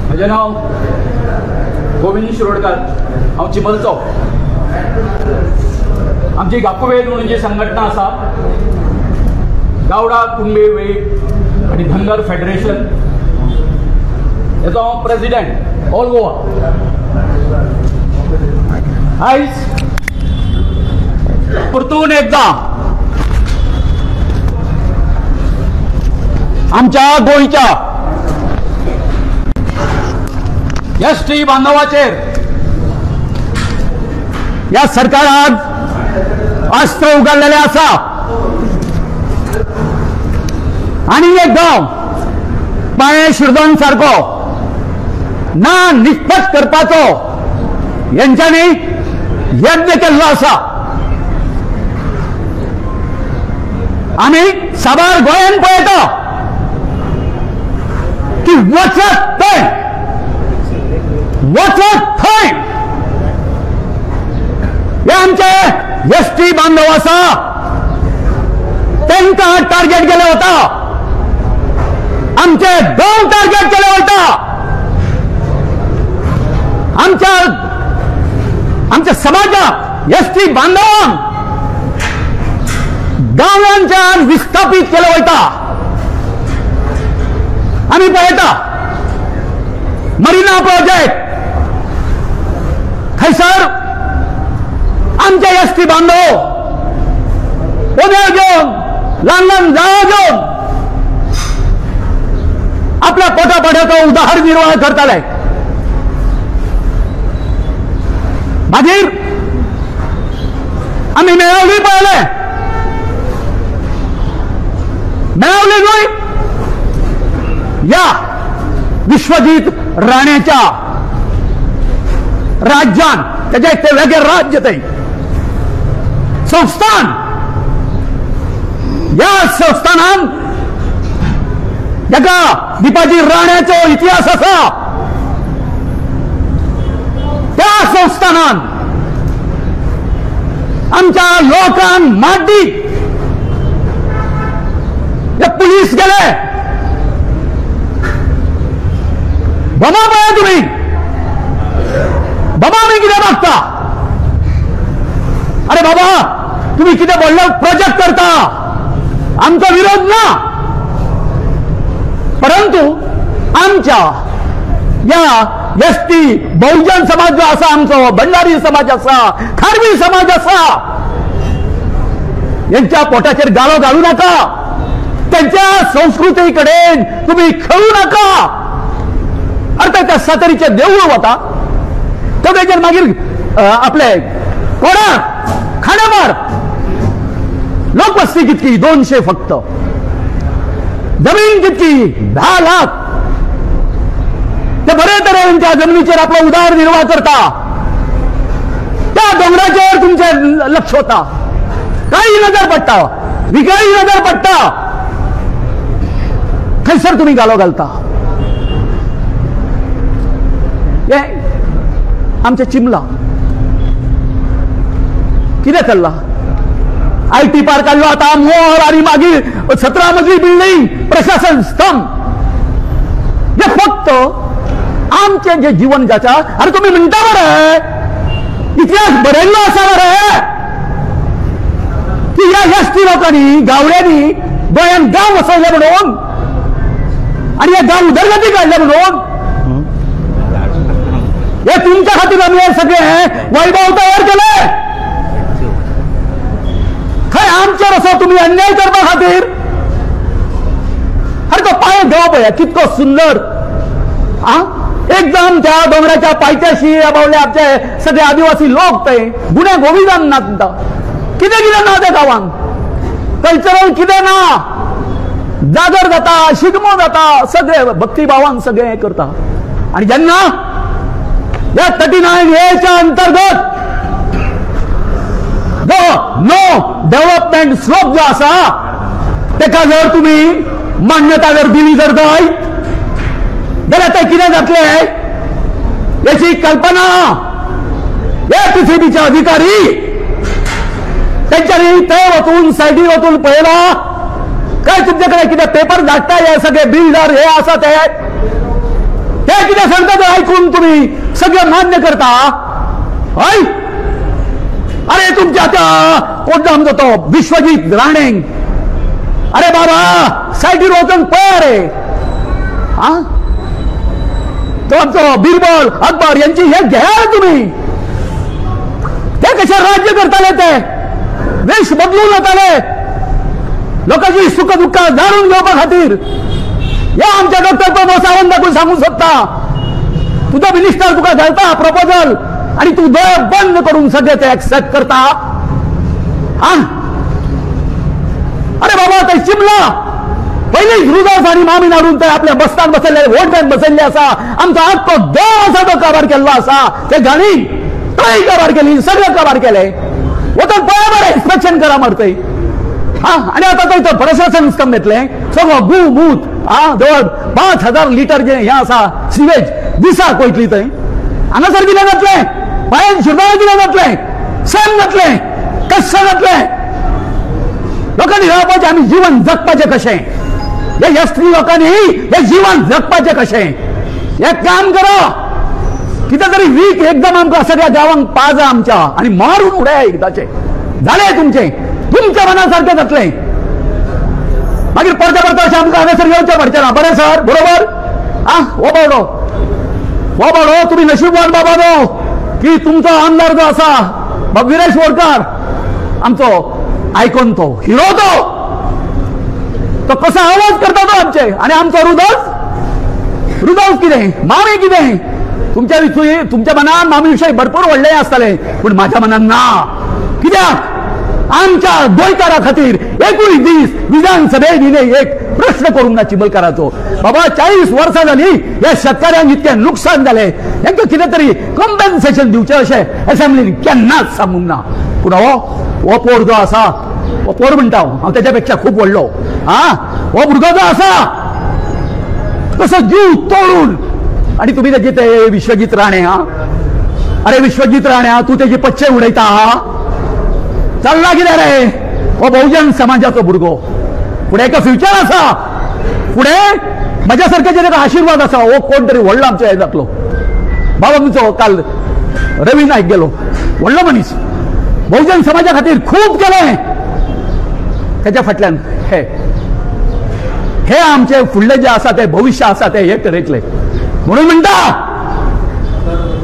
म्हजें नांव गोविंद शिरोडकार, हांव चिंबलचो. आमची गाकुवेद म्हणून जी संघटना आसा, गावडा कुणबे वेळीप आनी धनगर फेडरेशन, हेचो हांव प्रेसिडेंट ऑल गोवा. आयज परतून एकदा आमच्या गोंयच्या एसटी बांधवाचेर या सरकारान अस्त्र उगारलेले आसा आणि एक गांव पाळे शिरदोन सारको ना निश्चित करपाचो यांच्यानी यत्न केल्लो आसा. आमी साबार गोंयान पळयता की वचत थंय हे आमचे एसटी बांधव आसा तांकां टार्गेट केले वता, आमचे गांव टार्गेट केले वता, आमच्या समाजाक एसटी बांधवांक गांवांच्यान विस्थापित केले वता. आमी पळयता मरिना प्रोजेक्ट, थंयसर आमचे एसटी बांधव उदक घेवन ल्हान ल्हान जाळां घेवन आपल्या पोटापाट्याचो उदरनिर्वाह करताले. मागीर आमी मेळावली पळयले, मेळावली न्हय या विश्वजीत राणेच्या राज्यान, त्याचे ते वेगळे राज्य ते संस्थान, या संस्थानान जाका दिपाजी राण्याचो इतिहास आसा त्या संस्थानान आमच्या लोकांक माड्डी पुलीस गेले. बाबा पळय तुम्ही, बाबा मी कितें मागता? अरे बाबा तुम्ही कितें व्हडलो प्रोजेक्ट करता, आमचो विरोध ना, परंतु आमच्या या एसटी बहुजन समाज जो आसा, आमचो भंडारी समाज आसा, खारवी समाज आसा, यांच्या पोटाचेर गाळो घालू नका, त्यांच्या संस्कृती कडेन तुम्ही खेळू नका. अर्थात त्या सातेरीचे देऊळ वता, तो तेजेर मागीर आपले कोणाक खांडेमार लोकवस्ती कितकी 200 फक्त, जमीन कितकी 10 लाख. ते बरे तरेन त्या जमिनीचेर आपलो उदरनिर्वाह करता, त्या डोंगराचेर तुमचे लक्ष होता, काही नजर पडटा, विकाई नजर पडटा, थंयसर तुम्ही गालो घालता. हे आमचे चिमला कितें केला? IT पार्क काडलो आता, मोर आणि मागीर 17 मजली बिल्डिंग, प्रशासन स्तंभ. हे फक्त आमचे जे जीवन जाता. अरे तुम्ही म्हणता बरे इतिहास बरयल्लो आसा बरे की या एसटी लोकांनी गावड्यांनी गोंयान गांव वसयले म्हणून आणि हे गांव उदरगती काढले म्हणून हे तुमच्या खातीर आम्ही हे सगळे वैभव तयार केले. खंय आमचेर असो तुम्ही अन्याय करपा खातीर? अरे तो पाय देव पळया कितको सुंदर. एकदम त्या डोंगराच्या पायथ्याशी बावले आमचे सगळे आदिवासी लोक ते गुन्हे गोविंदान नाचता. कितें कितें ना त्या गांवांत, कल्चरल कितें ना, जागर जाता, शिगमो जाता, सगळे भक्तिभावान सगळे करता. आणि जेन्ना या 39A अंतर्गत जो नो डेव्हलपमेंट स्लोप जो आसा तेका जर तुम्ही मान्यता जर दिली जर जाल्यार ते कितें जातले याची कल्पना या पीसीबीचे अधिकारी त्यांच्यानी ते वचून सायडी वचून पळयला काय तुमच्याकडे कितें पेपर धाडटा हे सगळे बिल्डर हे आसा ते हे किती सांगतात ऐकून तुम्ही सगळं मान्य करता. होय अरे तुमच्या त्या कोण जातो विश्वजित राणे, अरे बाबा साठी रोजन पळ रे. तो आमचं बिरबल अकबर यांची हे घ्या तुम्ही. ते कशा राज्य करताले, ते वेश बदलून जाताले लोकांची सुख दुःख जाणून घेवपा खातीर. या आमच्या डॉक्टर प्रमोद सावंताकून सांगू शकता, तुझा मिनिस्टर तुका घालता प्रपोजल आणि तू डोळे बंद करून सगळे ते ऍक्सेप्ट करता. अरे बाबा ते चिमला पहिले हृदय आणि मामी नाडून ते आपल्या बसतान बसले, वोट बँक बसले असा आमचा अख्खो देव असा तो काबार केला असा. ते गाणी तोही काबार केली, सगळं काबार केले. वतन बरोबर इन्स्पेक्शन करा मरते. आणि आता तो प्रशासन स्कम घेतले सगळं गू मूत जवळ 5,000 लिटर जे हे असा सिवेज दिसा कोयतली थंय. हांगासर कितें घातले, पांयान शिरदाळे कितें घातले, सेम घातले, कशें घातले. लोकांनी रावपाचें आमी जीवन जगपाचें कशें, हे यस्त्री लोकांनी हे जीवन जगपाचें कशें. एक काम करा, कितें तरी वीक एकदम आमकां सगळ्या गांवांक पाजा आमच्या आणि मारून उडया एकदाचे. झाले तुमचे तुमच्या मनासारखे जातले. मागीर परते परते अशें आमकां हांगासर येवचें पडचें ना. बरें सर बरोबर. हो बावडो तुम्ही नशीबवान बाबा नो की तुमचो आमदार जो आसा विरेश बोरकार आमचो आयकून तो हिरो तो कसा आवाज करता तो आमचे. आणि आमचो हृदय कितें मामी कितें तुमच्या मनात मामी विषयी भरपूर व्हडले आसतले, पण माझ्या मनात ना. कित्याक आमच्या गोंयकारा खातीर एकूच दीस विधानसभेन एक प्रश्न करूंक ना चिमलकाराचो. बाबा 40 वर्सां जाली ह्या शेतकऱ्यांक इतकें नुकसान जालें, तांकां कितें तरी कॉम्पेन्सेशन दिवचें अशें असेंब्लीन केन्नाच सांगूंक ना. पूण हो पोर जो आसा, हो पोर म्हणटा हांव तेच्या पेक्षा खूब व्हडलो. हो भुरगो जो आसा कसो जीव तोडून, आणि तुम्ही तेजे ते विश्वजित राणे. अरे विश्वजित राणे तू तेजे पच्चे उडयता. चल्ला कितें रे. हो बहुजन समाजाचो भुरगो, फुडें एका फ्युचर आसा, फुडें म्हज्या सारख्याचे ताका आशिर्वाद आसा. हो कोण तरी व्हडलो आमचो हे जातलो. बाबा आमचो काल रवी नायक गेलो, व्हडलो मनीस, बहुजन समाजा खातीर खूब केलें. तेच्या फाटल्यान हे आमचे फुडले जे आसा ते भविष्य आसा ते हे तरेतले. म्हणून म्हणटा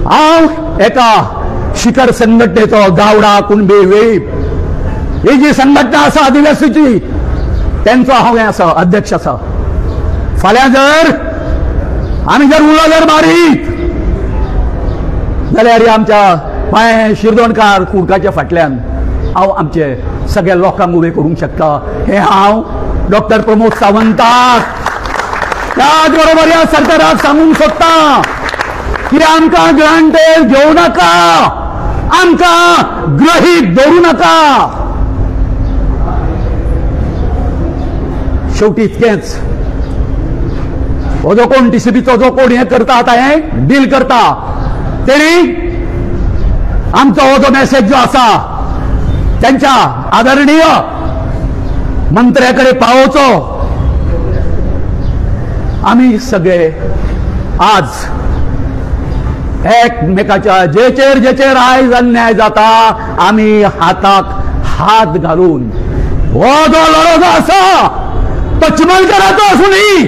हांव एका शिखर संघटनेचो गावडा कुणबी वेळीप ही जी संघटना आसा आदिवासीची त्यांचो हांव हे आसा अध्यक्ष आसा. फाल्यां जर आमी जर उलो जर मारीत जाल्यार आमच्या पांय शिरदोणकार कुडकाच्या फाटल्यान हांव आमचे सगळ्या लोकांक उबे करूंक शकता. हे हांव डॉक्टर प्रमोद सावंताक त्याच बरोबर ह्या सरकाराक सांगूंक सोदता की आमकां ग्रांटेड घेवं नाका, आमकां ग्रहीत धरूं नाका. शेवटी इतकेंच. हो जो कोण टीसीबीचो जो कोण हे करता आता हे डील करता तेणी आमचो हो जो मेसेज जो आसा त्यांच्या आदरणीय मंत्र्याकडे पावोवचो. आम्ही सगळे आज एकमेकाच्या जेचेर आयज अन्याय जाता आम्ही हाताक हात घालून हो जो लढो जो आसा तो चिमलकाराचो आसूं दी,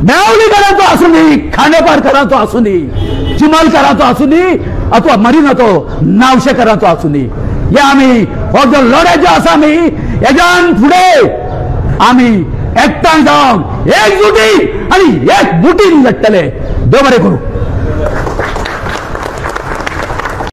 मेवलीकाराचो आसूं दी, खांडेपारकाराचो आसूं दी, चिमलकाराचो आसूं दी, अथवा मरिनाचो नावशेकाराचो आसूं दी. हे आम्ही हो जो लढाई जो आसा आमी हेज्यान फुडें आमी एकठांय जावन एकजुटी आणि एक मुठीन लढटले. देव बरें करूं.